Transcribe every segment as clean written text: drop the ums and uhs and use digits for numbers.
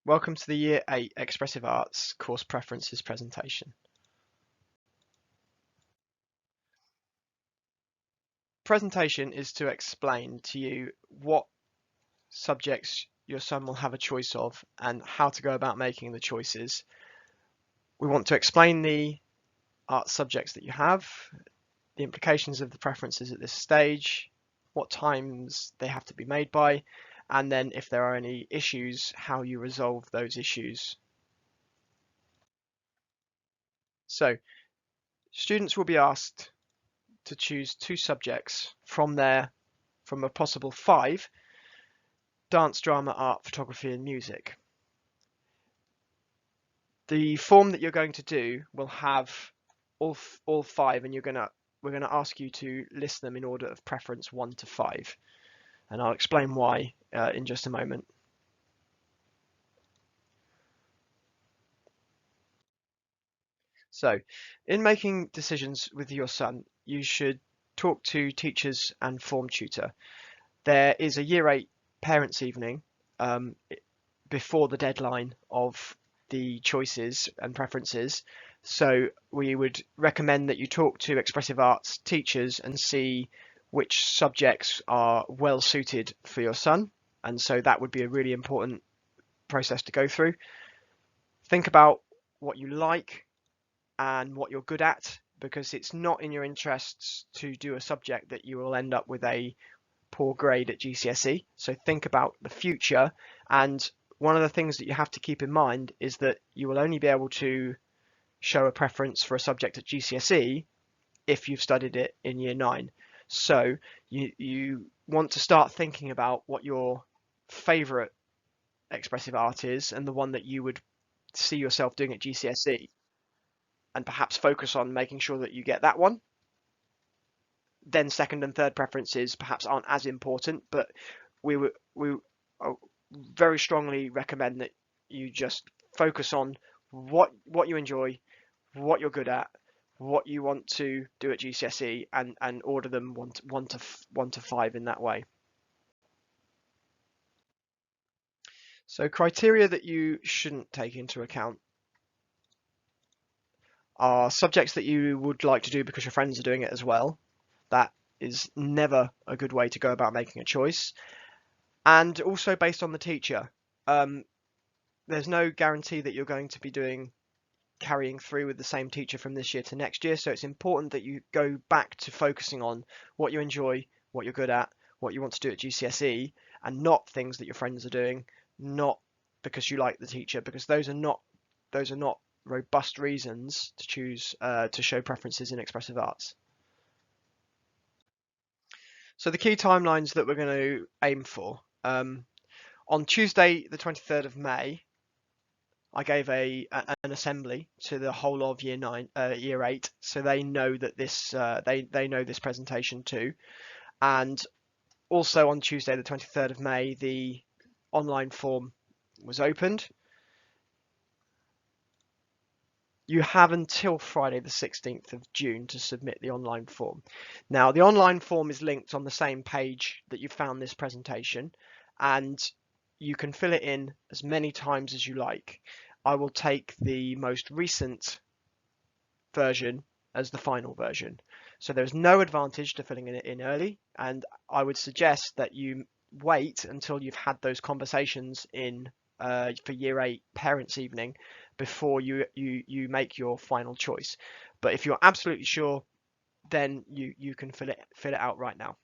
Welcome to the Year 8 Expressive Arts Course Preferences presentation. Presentation is to explain to you what subjects your son will have a choice of and how to go about making the choices. We want to explain the art subjects that you have, the implications of the preferences at this stage, what times they have to be made by, and then if there are any issues, how you resolve those issues. So, students will be asked to choose 2 subjects from a possible 5: dance, drama, art, photography and music. The form that you're going to do will have all 5, and we're going to ask you to list them in order of preference 1 to 5, and I'll explain why in just a moment. So, in making decisions with your son, you should talk to teachers and form tutor. There is a Year 8 parents' evening before the deadline of the choices and preferences. So we would recommend that you talk to expressive arts teachers and see which subjects are well suited for your son. And so that would be a really important process to go through. Think about what you like and what you're good at, because it's not in your interests to do a subject that you will end up with a poor grade at GCSE. So think about the future, and one of the things that you have to keep in mind is that you will only be able to show a preference for a subject at GCSE if you've studied it in Year 9. So you want to start thinking about what your favourite expressive art is and the one that you would see yourself doing at GCSE, and perhaps focus on making sure that you get that one. Then second and third preferences perhaps aren't as important, but we very strongly recommend that you just focus on what you enjoy, what you're good at, what you want to do at GCSE, and order them one to 5 in that way. So criteria that you shouldn't take into account are subjects that you would like to do because your friends are doing it as well. That is never a good way to go about making a choice. And also based on the teacher. There's no guarantee that you're going to be carrying through with the same teacher from this year to next year, so it's important that you go back to focusing on what you enjoy, what you're good at, what you want to do at GCSE, and not things that your friends are doing, not because you like the teacher, because those are not robust reasons to choose to show preferences in expressive arts. So the key timelines that we're going to aim for. On Tuesday, the 23rd of May, I gave an assembly to the whole of Year 8, so they know that this they know this presentation too. And also on Tuesday, the 23rd of May, the online form was opened. You have until Friday, the 16th of June, to submit the online form. Now, the online form is linked on the same page that you found this presentation, and you can fill it in as many times as you like. I will take the most recent version as the final version. So there's no advantage to filling it in early, and I would suggest that you wait until you've had those conversations for Year 8 parents' evening before you make your final choice. But if you're absolutely sure, then you can fill it out right now.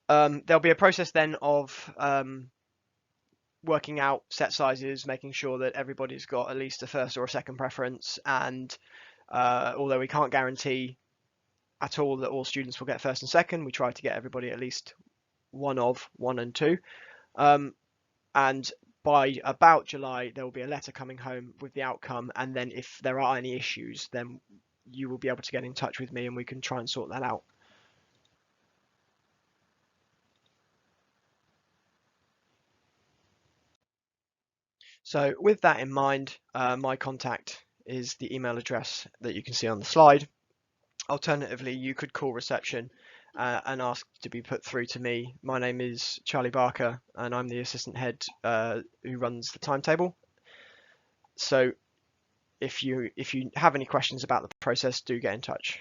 There'll be a process then of working out set sizes, making sure that everybody's got at least a first or a second preference, and although we can't guarantee at all that all students will get first and second, we try to get everybody at least one and 2. And by about July, there will be a letter coming home with the outcome, and then if there are any issues, then you will be able to get in touch with me and we can try and sort that out. So with that in mind, my contact is the email address that you can see on the slide. Alternatively, you could call reception and ask to be put through to me. My name is Charlie Barker, and I'm the assistant head who runs the timetable. So if you have any questions about the process, do get in touch.